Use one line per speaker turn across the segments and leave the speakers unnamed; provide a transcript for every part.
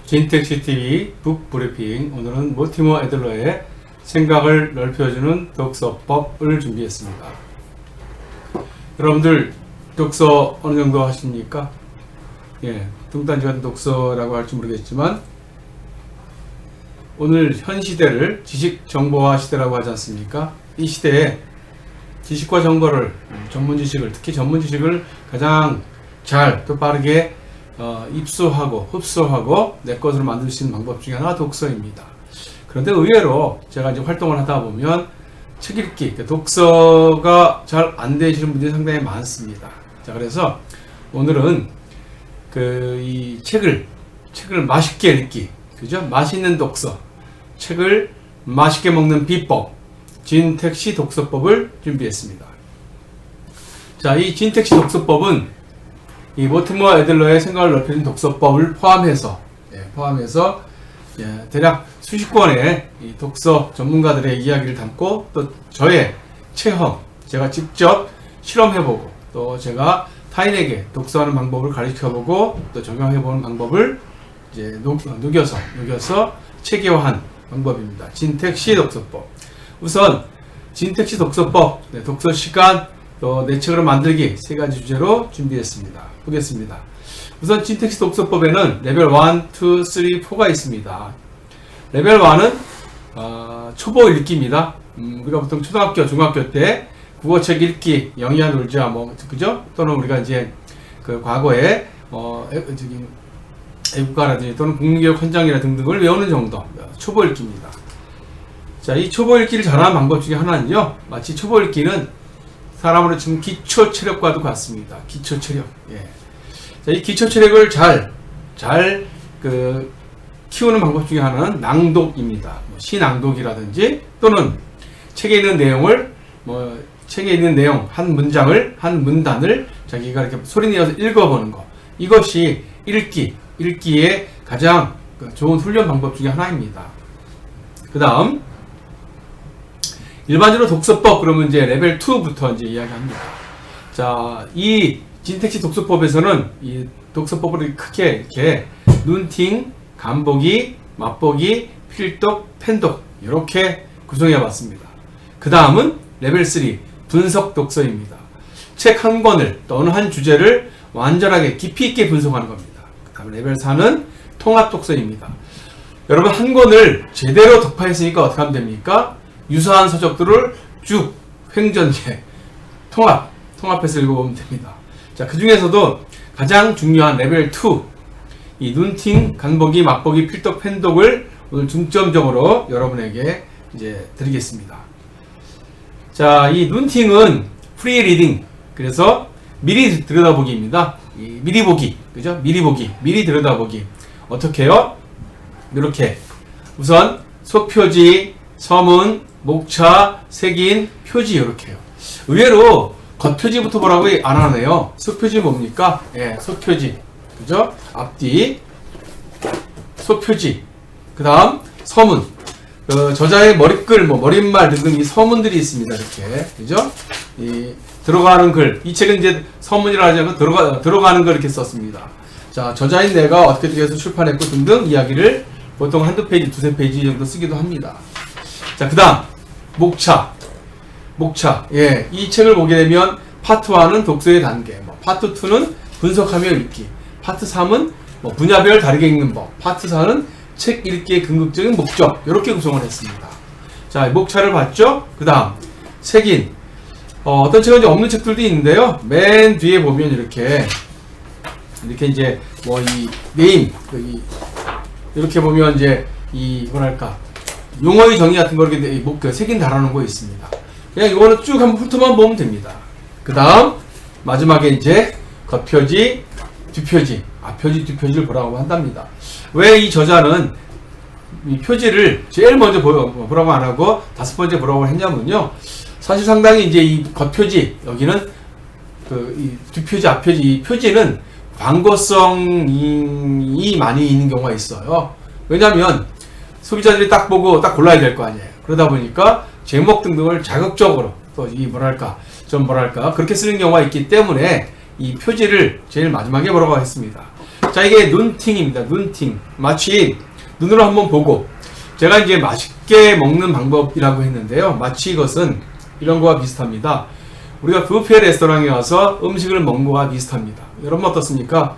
진택시TV 북브리핑. 오늘은 모티머 애들러의 생각을 넓혀주는 독서법을 준비했습니다. 여러분들 독서 어느 정도 하십니까? 뚱딴지 같은 독서라고 할지 모르겠지만 오늘 현 시대를 지식정보화 시대라고 하지 않습니까? 이 시대에 지식과 정보를, 전문 지식을, 특히 전문 지식을 가장 잘 또 빠르게 입수하고 흡수하고 내 것으로 만들 수 있는 방법 중에 하나가 독서입니다. 그런데 의외로 제가 이제 활동을 하다 보면 책 읽기, 독서가 잘 안 되시는 분들이 상당히 많습니다. 자, 그래서 오늘은 이 책을 맛있게 읽기, 그죠? 맛있는 독서, 책을 맛있게 먹는 비법, 진택시 독서법을 준비했습니다. 자, 이 진택시 독서법은 이 모티머 애들러의 생각을 넓히는 독서법을 포함해서 대략 수십 권의 이 독서 전문가들의 이야기를 담고 또 저의 체험, 제가 직접 실험해보고 또 제가 타인에게 독서하는 방법을 가르쳐보고 또 적용해보는 방법을 이제 녹여서 체계화한 방법입니다. 진택시 독서법. 우선 진택시 독서법, 독서 시간, 또 내 책으로 만들기 세 가지 주제로 준비했습니다. 보겠습니다. 우선 진택시 독서법에는 레벨 1, 2, 3, 4가 있습니다. 레벨 1은 초보 읽기입니다. 우리가 보통 초등학교, 중학교 때 국어책 읽기, 영희야 놀자, 그죠? 또는 우리가 이제 과거에 애국가라든지 또는 국민교육 헌장이라 등등을 외우는 정도, 초보 읽기입니다. 자, 이 초보 읽기를 잘하는 방법 중에 하나는요, 마치 초보 읽기는 사람으로 치면 기초 체력과도 같습니다. 기초 체력. 자, 이 기초 체력을 잘 키우는 방법 중에 하나는 낭독입니다. 시낭독이라든지 또는 책에 있는 내용을 한 문장을, 한 문단을 자기가 이렇게 소리내어서 읽어보는 것. 이것이 읽기의 가장 좋은 훈련 방법 중에 하나입니다. 그 다음, 일반적으로 독서법, 그러면 이제 레벨 2부터 이제 이야기합니다. 자, 이 진택시 독서법에서는 이 독서법을 크게 이렇게 눈팅, 간보기, 맛보기, 필독, 펜독 이렇게 구성해 봤습니다. 그 다음은 레벨 3 분석 독서입니다. 책 한 권을 또 어느 한 주제를 완전하게 깊이 있게 분석하는 겁니다. 그 다음 레벨 4는 통합 독서입니다. 여러분 한 권을 제대로 독파했으니까 어떻게 하면 됩니까? 유사한 서적들을 쭉 횡전해 통합해서 읽어보면 됩니다. 자, 그 중에서도 가장 중요한 레벨 2 이 눈팅, 간보기, 맛보기, 필독, 펜독을 오늘 중점적으로 여러분에게 이제 드리겠습니다. 자, 이 눈팅은 프리 리딩, 그래서 미리 들여다보기입니다. 미리 보기, 그죠? 미리 들여다보기. 어떻게요? 이렇게 우선 속표지, 서문, 목차, 색인, 표지 이렇게요. 의외로 겉표지부터 보라고 안 하네요. 속표지 뭡니까? 속표지, 그죠? 앞뒤, 속표지. 그 다음 서문. 저자의 머릿글, 머릿말 등등 이 서문들이 있습니다. 이렇게, 그죠? 들어가는 글. 이 책은 이제 서문이라 하지 않고 들어가는 걸 이렇게 썼습니다. 자, 저자인 내가 어떻게 해서 출판했고 등등 이야기를 보통 한두 페이지, 두세 페이지 정도 쓰기도 합니다. 자, 그 다음 목차. 이 책을 보게 되면 파트 1은 독서의 단계, 파트 2는 분석하며 읽기, 파트 3은 분야별 다르게 읽는 법, 파트 4는 책 읽기의 궁극적인 목적, 이렇게 구성을 했습니다. 자, 목차를 봤죠? 그 다음 색인. 어떤 책은 이제 없는 책들도 있는데요. 맨 뒤에 보면 이렇게 이제 이 네임, 이렇게 보면 이제 용어의 정의 같은 거 이렇게 색인 달아놓은 거 있습니다. 그냥 이거는 쭉 한번 훑어만 보면 됩니다. 그 다음 마지막에 이제 겉표지, 뒷표지, 앞표지, 뒷표지를 보라고 한답니다. 왜 이 저자는 이 표지를 제일 먼저 보라고 안 하고 5번째 보라고 했냐면요. 사실 상당히 이제 이 겉표지, 여기는 이 뒷표지, 앞표지, 이 표지는 광고성이 많이 있는 경우가 있어요. 왜냐하면 소비자들이 딱 보고 딱 골라야 될 거 아니에요. 그러다 보니까 제목 등등을 자극적으로 또 그렇게 쓰는 경우가 있기 때문에 이 표지를 제일 마지막에 보라고 했습니다. 자, 이게 눈팅입니다. 눈팅. 마치 눈으로 한번 보고, 제가 이제 맛있게 먹는 방법이라고 했는데요. 마치 이것은 이런 거와 비슷합니다. 우리가 뷔페 레스토랑에 와서 음식을 먹는 거와 비슷합니다. 여러분 어떻습니까?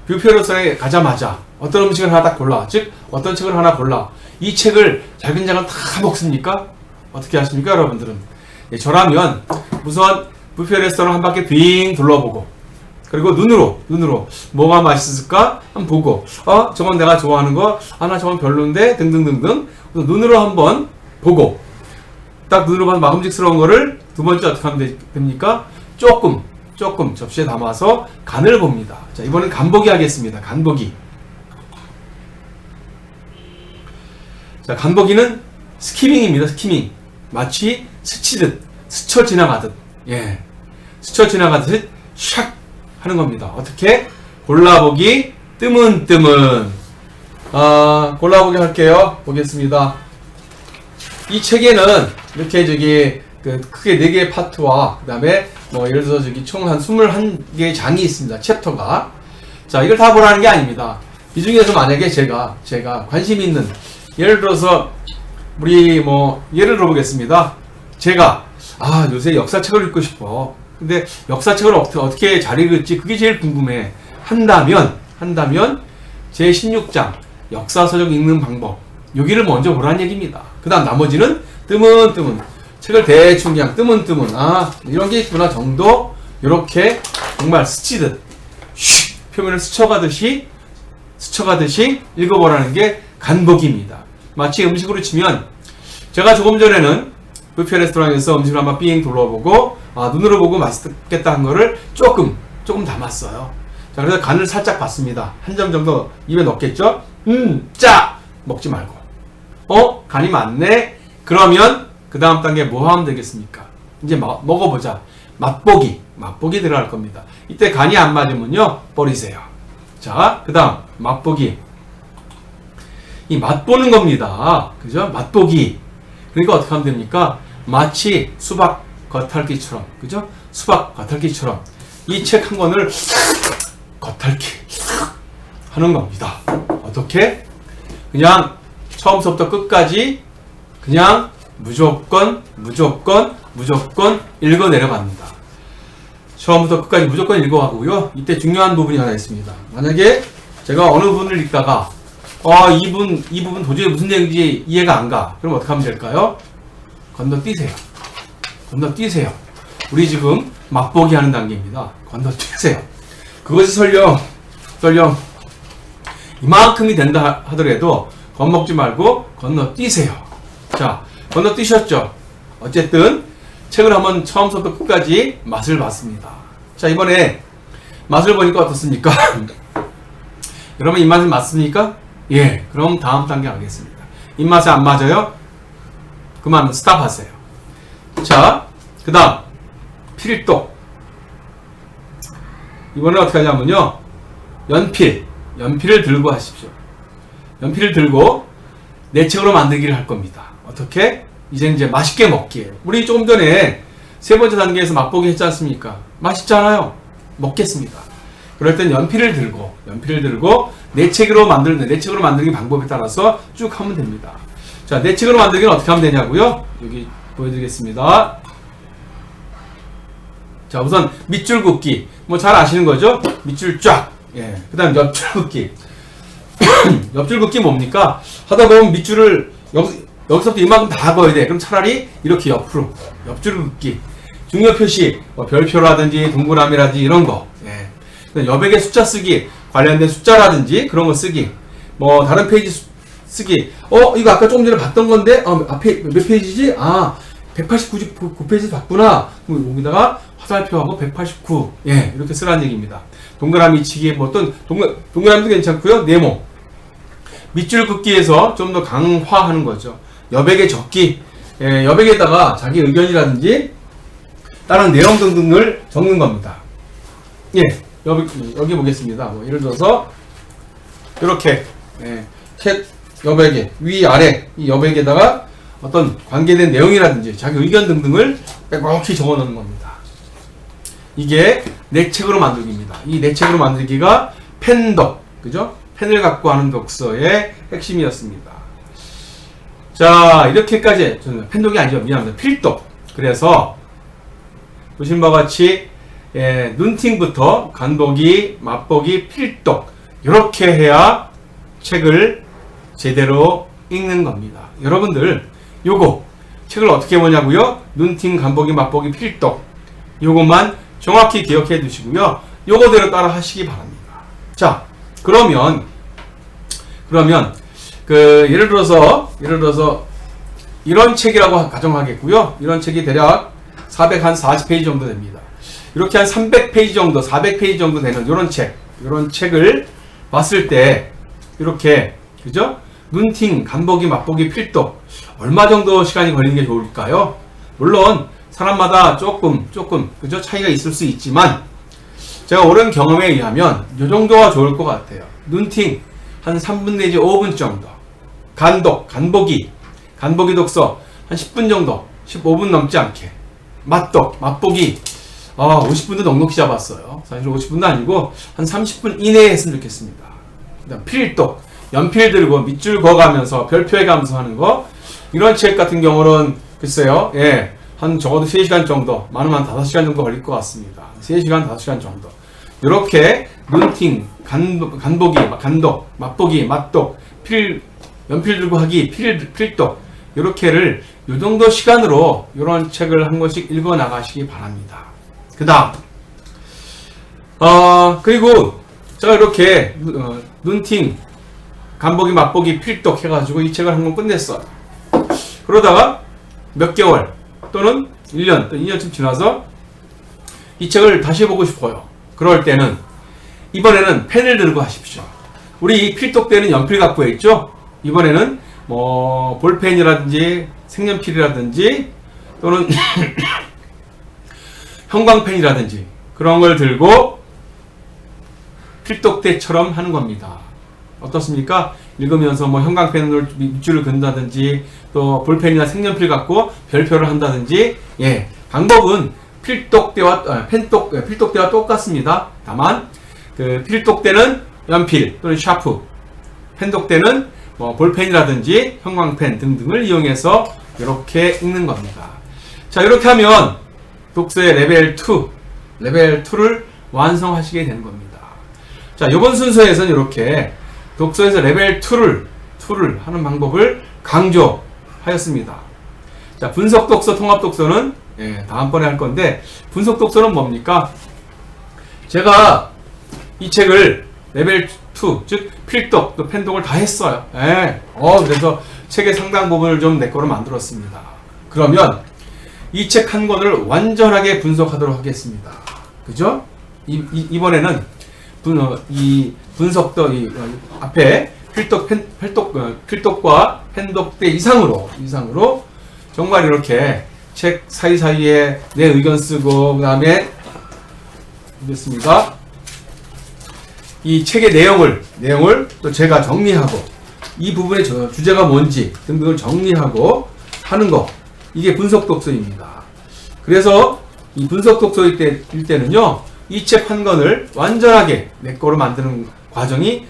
뷔페 레스토랑에 가자마자 어떤 음식을 하나 딱 골라, 즉 어떤 책을 하나 골라, 이 책을 잘근잘근 다 먹습니까? 어떻게 하십니까, 여러분들은? 예, 저라면 우선 뷔페 레스토랑 한 바퀴 빙 둘러보고, 그리고 눈으로 뭐가 맛있을까 한번 보고, 저건 내가 좋아하는 거, 나 저건 별론데 등등등등 눈으로 한번 보고, 딱 눈으로 봐서 먹음직스러운 거를 두 번째 어떻게 하면 됩니까? 조금 접시에 담아서 간을 봅니다. 자, 이번엔 간보기 하겠습니다. 간보기. 자, 간보기는 스키밍입니다. 스키밍. 마치 스치듯, 스쳐 지나가듯, 예, 스쳐 지나가듯 샥 하는 겁니다. 어떻게? 골라보기, 뜨문뜨문. 골라보기 할게요. 보겠습니다. 이 책에는 이렇게 크게 4개의 파트와 그 다음에 예를 들어서 총 한 21개의 장이 있습니다. 챕터가. 자, 이걸 다 보라는 게 아닙니다. 이 중에서 만약에 제가 관심 있는, 예를 들어서 우리 예를 들어보겠습니다. 제가 요새 역사책을 읽고 싶어. 근데 역사책을 어떻게 잘 읽을지 그게 제일 궁금해. 한다면 제 16장 역사서적 읽는 방법, 여기를 먼저 보라는 얘기입니다. 그 다음 나머지는 뜨문뜨문, 책을 대충 그냥 뜨문뜨문, 이런 게 있구나 정도, 이렇게 정말 스치듯 표면을 스쳐가듯이 읽어보라는 게 간보기입니다. 마치 음식으로 치면, 제가 조금 전에는 뷔페 레스토랑에서 음식을 한번 삥 둘러보고, 눈으로 보고 맛있겠다 한 거를 조금 담았어요. 자, 그래서 간을 살짝 봤습니다. 한 점 정도 입에 넣겠죠? 짜! 먹지 말고. 간이 맞네? 그러면 그 다음 단계 뭐 하면 되겠습니까? 이제 먹어보자. 맛보기 들어갈 겁니다. 이때 간이 안 맞으면요, 버리세요. 자, 그 다음 맛보기. 이 맛보는 겁니다. 그죠? 맛보기. 그러니까 어떻게 하면 됩니까? 마치 수박 겉핥기처럼, 그죠? 수박 겉핥기처럼 이 책 한 권을 겉핥기 하는 겁니다. 어떻게? 그냥 처음부터 끝까지 그냥 무조건 읽어 내려갑니다. 처음부터 끝까지 무조건 읽어가고요. 이때 중요한 부분이 하나 있습니다. 만약에 제가 어느 부분을 읽다가 이 부분 도저히 무슨 얘기인지 이해가 안 가. 그럼 어떻게 하면 될까요? 건너뛰세요. 우리 지금 맛보기 하는 단계입니다. 건너뛰세요. 그것이 설령 이만큼이 된다 하더라도 겁먹지 말고 건너뛰세요. 자, 건너뛰셨죠? 어쨌든 책을 한번 처음부터 끝까지 맛을 봤습니다. 자, 이번에 맛을 보니까 어떻습니까? 여러분 입맛은 맞습니까? 예, 그럼 다음 단계 가겠습니다. 입맛에 안 맞아요? 그만 스탑하세요. 자, 그 다음 필독. 이번에 어떻게 하냐면요, 연필을 들고 하십시오. 연필을 들고 내 책으로 만들기를 할 겁니다. 어떻게? 이제 맛있게 먹기예요. 우리 조금 전에 세 번째 단계에서 맛보기 했지 않습니까? 맛있잖아요. 먹겠습니다. 그럴 땐 연필을 들고 내 책으로 만들기 방법에 따라서 쭉 하면 됩니다. 자, 내 책으로 만들기는 어떻게 하면 되냐고요? 여기 보여드리겠습니다. 자, 우선 밑줄 긋기. 잘 아시는 거죠? 밑줄 쫙. 예. 그 다음 옆줄 긋기. 옆줄 긋기 뭡니까? 하다 보면 밑줄을 여기서부터 이만큼 다 그어야 돼. 그럼 차라리 이렇게 옆으로. 옆줄 긋기. 중요 표시, 별표라든지 동그라미라든지 이런 거. 예. 여백의 숫자 쓰기, 관련된 숫자라든지 그런 거 쓰기. 다른 페이지 쓰기. 이거 아까 조금 전에 봤던 건데, 앞에 몇 페이지지? 189페이지 봤구나. 그럼 여기다가 화살표하고 189. 예, 이렇게 쓰라는 얘기입니다. 동그라미 치기, 어떤 동그라미도 괜찮고요. 네모. 밑줄 긋기에서 좀 더 강화하는 거죠. 여백의 적기. 예, 여백에다가 자기 의견이라든지 다른 내용 등등을 적는 겁니다. 예, 여기 보겠습니다. 예를 들어서 이렇게 책 여백에 위아래 이 여백에다가 어떤 관계된 내용이라든지 자기 의견 등등을 빼곡히 적어 놓는 겁니다. 이게 내 책으로 만들기입니다. 이 내 책으로 만들기가 펜독, 그죠? 펜을 갖고 하는 독서의 핵심이었습니다. 자, 이렇게까지, 펜독이 아니죠. 미안합니다. 필독. 그래서, 보신 바와 같이, 눈팅부터 간보기, 맛보기, 필독. 이렇게 해야 책을 제대로 읽는 겁니다. 여러분들, 요거, 책을 어떻게 보냐고요? 눈팅, 간보기, 맛보기, 필독. 요것만 정확히 기억해 두시고요. 요거대로 따라 하시기 바랍니다. 자, 그러면, 예를 들어서, 이런 책이라고 가정하겠고요. 이런 책이 대략 440페이지 정도 됩니다. 이렇게 한 300페이지 정도, 400페이지 정도 되는 이런 책을 봤을 때, 이렇게, 그죠? 눈팅, 간보기, 맛보기, 필독. 얼마 정도 시간이 걸리는 게 좋을까요? 물론, 사람마다 조금, 그죠? 차이가 있을 수 있지만, 제가 오랜 경험에 의하면, 이 정도가 좋을 것 같아요. 눈팅, 한 3분 내지 5분 정도. 간보기 독서, 한 10분 정도, 15분 넘지 않게. 맛보기, 50분도 넉넉히 잡았어요. 사실 50분도 아니고, 한 30분 이내에 했으면 좋겠습니다. 그 다음 필독, 연필 들고 밑줄 그어가면서 별표해 가면서 하는 거. 이런 책 같은 경우는, 글쎄요, 한 적어도 3시간 정도, 많으면 5시간 정도 걸릴 것 같습니다. 3시간, 5시간 정도. 이렇게 눈팅, 간보기, 간독, 맛보기, 맛독, 연필 들고 하기, 필독, 이렇게를 요 정도 시간으로 이런 책을 한 권씩 읽어 나가시기 바랍니다. 그 다음, 그리고 제가 이렇게 눈팅, 간보기, 맛보기, 필독 해가지고 이 책을 한 권 끝냈어요. 그러다가 몇 개월 또는 1년, 또 2년쯤 지나서 이 책을 다시 보고 싶어요. 그럴 때는 이번에는 펜을 들고 하십시오. 우리 필독 때는 연필 갖고 했죠? 이번에는 뭐 볼펜이라든지 색연필이라든지 또는 형광펜이라든지 그런 걸 들고 필독 때처럼 하는 겁니다. 어떻습니까? 읽으면서 뭐 형광펜으로 밑줄을 그는다든지 또 볼펜이나 색연필 갖고 별표를 한다든지, 방법은 필독 때와 필독 때와 똑같습니다. 다만 그 필독 때는 연필 또는 샤프, 펜독 때는 뭐 볼펜이라든지 형광펜 등등을 이용해서 이렇게 읽는 겁니다. 자, 이렇게 하면 독서의 레벨 2를 완성하시게 되는 겁니다. 자, 이번 순서에서는 이렇게 독서에서 레벨 2를 하는 방법을 강조하였습니다. 자, 분석 독서, 통합 독서는 다음번에 할 건데, 분석 독서는 뭡니까? 제가 이 책을 레벨 2, 즉 필독, 또 펜독을 다 했어요. 그래서 책의 상당 부분을 좀 내 거로 만들었습니다. 그러면 이 책 한 권을 완전하게 분석하도록 하겠습니다. 그죠? 이번에는 이 분석도 앞에 필독과 펜독 때 이상으로 정말 이렇게 책 사이사이에 내 의견 쓰고, 그 다음에 됐습니다. 이 책의 내용을 또 제가 정리하고, 이 부분의 주제가 뭔지 등등을 정리하고 하는 거, 이게 분석 독서입니다. 그래서 이 분석 독서일 때는요, 이 책 한 권을 완전하게 내 거로 만드는 과정이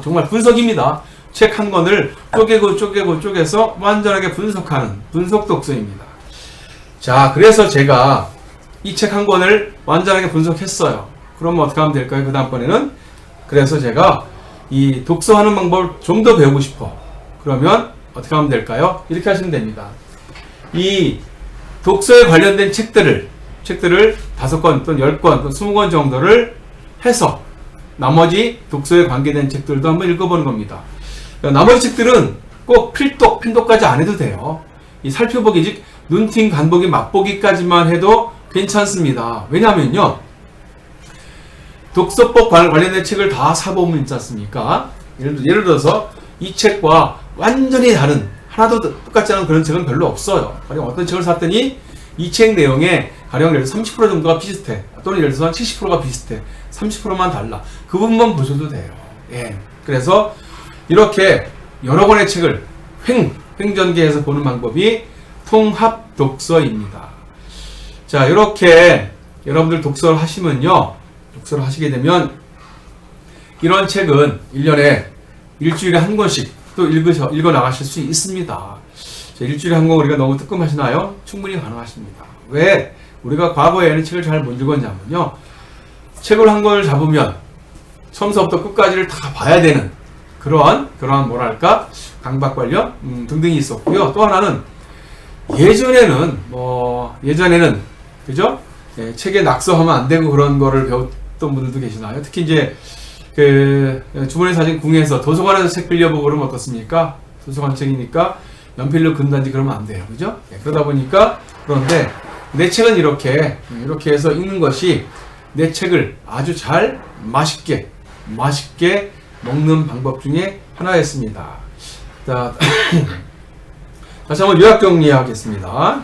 정말 분석입니다. 책 한 권을 쪼개서 완전하게 분석하는 분석 독서입니다. 자, 그래서 제가 이 책 한 권을 완전하게 분석했어요. 그러면 어떻게 하면 될까요? 그 다음번에는, 그래서 제가 이 독서하는 방법을 좀 더 배우고 싶어. 그러면 어떻게 하면 될까요? 이렇게 하시면 됩니다. 이 독서에 관련된 책들을 5권 또는 10권 또는 20권 정도를 해서 나머지 독서에 관계된 책들도 한번 읽어보는 겁니다. 나머지 책들은 꼭 필독, 펜독까지 안 해도 돼요. 이 살펴보기, 즉 눈팅, 간보기, 맛보기까지만 해도 괜찮습니다. 왜냐하면요, 독서법 관련된 책을 다 사보면 있지 않습니까? 예를 들어서 이 책과 완전히 다른, 하나도 똑같지 않은 그런 책은 별로 없어요. 가령 어떤 책을 샀더니 이 책 내용에 가령 예를 들어서 30% 정도가 비슷해, 또는 예를 들어서 70%가 비슷해, 30%만 달라. 그 부분만 보셔도 돼요. 그래서 이렇게 여러 권의 책을 횡전기해서 보는 방법이 통합 독서입니다. 자, 이렇게 여러분들 독서를 하시게 되면 이런 책은 1년에 일주일에 한 권씩 또 읽어 나가실 수 있습니다. 자, 일주일에 한 권 우리가 너무 뜨끔하시나요? 충분히 가능하십니다. 왜 우리가 과거에는 책을 잘 못 읽었냐면요. 책을 한 권을 잡으면 처음서부터 끝까지를 다 봐야 되는 그러한 뭐랄까 강박 관련 등등이 있었고요. 또 하나는 예전에는 그죠? 예, 책에 낙서하면 안 되고 그런 거를 배웠던 분들도 계시나요? 특히 이제 주머니 사진 궁에서 도서관에서 책 빌려보고 그러면 어떻습니까? 도서관 책이니까 연필로 근단지 그러면 안 돼요. 그죠? 예, 그러다 보니까 그런데 내 책은 이렇게 해서 읽는 것이 내 책을 아주 잘 맛있게 먹는 방법 중에 하나였습니다. 자, 다시 한번 요약 정리하겠습니다.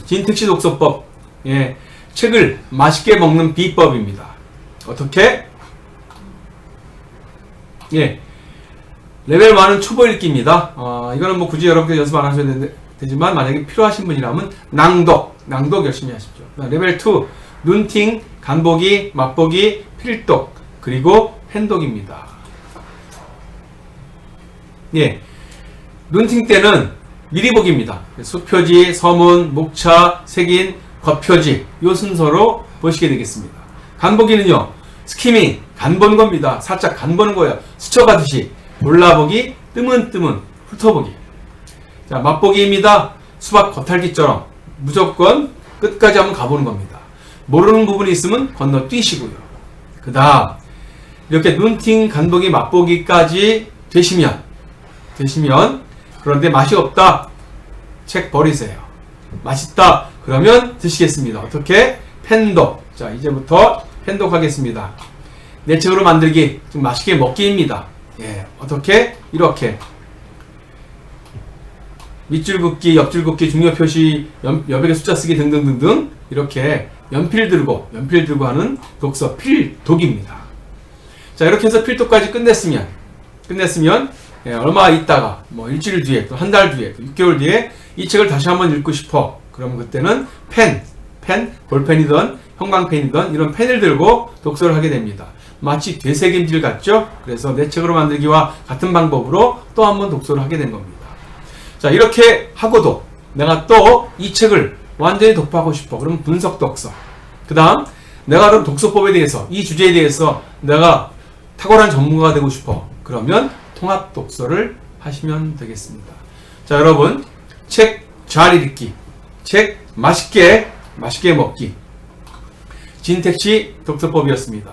진택시 독서법. 예, 책을 맛있게 먹는 비법입니다. 어떻게? 예, 레벨 1은 초보 읽기입니다. 이거는 뭐 굳이 여러분께 연습 안 하셔도 되지만 만약에 필요하신 분이라면 낭독 열심히 하십시오. 레벨 2 눈팅, 간보기, 맛보기, 필독, 그리고 펜독입니다. 예, 눈팅 때는 미리 보기입니다. 수표지, 서문, 목차, 색인, 겉표지 이 순서로 보시게 되겠습니다. 간보기는요, 스키밍, 간보는 겁니다. 살짝 간보는 거예요. 스쳐가듯이 골라보기, 뜨문뜨문 훑어보기. 자, 맛보기입니다. 수박 겉핥기처럼 무조건 끝까지 한번 가보는 겁니다. 모르는 부분이 있으면 건너뛰시고요. 그 다음 이렇게 눈팅, 간보기, 맛보기까지 되시면 그런데 맛이 없다, 책 버리세요. 맛있다, 그러면 드시겠습니다. 어떻게? 펜독. 자, 이제부터 펜독 하겠습니다. 내 책으로 만들기, 좀 맛있게 먹기입니다. 예, 어떻게? 이렇게 밑줄 긋기, 옆줄 긋기, 중요 표시, 여백의 숫자 쓰기 등등등등 이렇게 연필 들고 하는 독서 필독입니다. 자, 이렇게 해서 필독까지 끝냈으면 예, 얼마 있다가 뭐 일주일 뒤에 또 한 달 뒤에 또 6개월 뒤에 이 책을 다시 한번 읽고 싶어. 그러면 그때는 펜, 볼펜이든 형광펜이든 이런 펜을 들고 독서를 하게 됩니다. 마치 되새김질 같죠? 그래서 내 책으로 만들기와 같은 방법으로 또 한번 독서를 하게 된 겁니다. 자, 이렇게 하고도 내가 또 이 책을 완전히 독파하고 싶어. 그러면 분석 독서. 그 다음 내가 그럼 독서법에 대해서, 이 주제에 대해서 내가 탁월한 전문가가 되고 싶어. 그러면 통합 독서를 하시면 되겠습니다. 자, 여러분, 책 잘 읽기, 책 맛있게 먹기, 진택시 독서법이었습니다.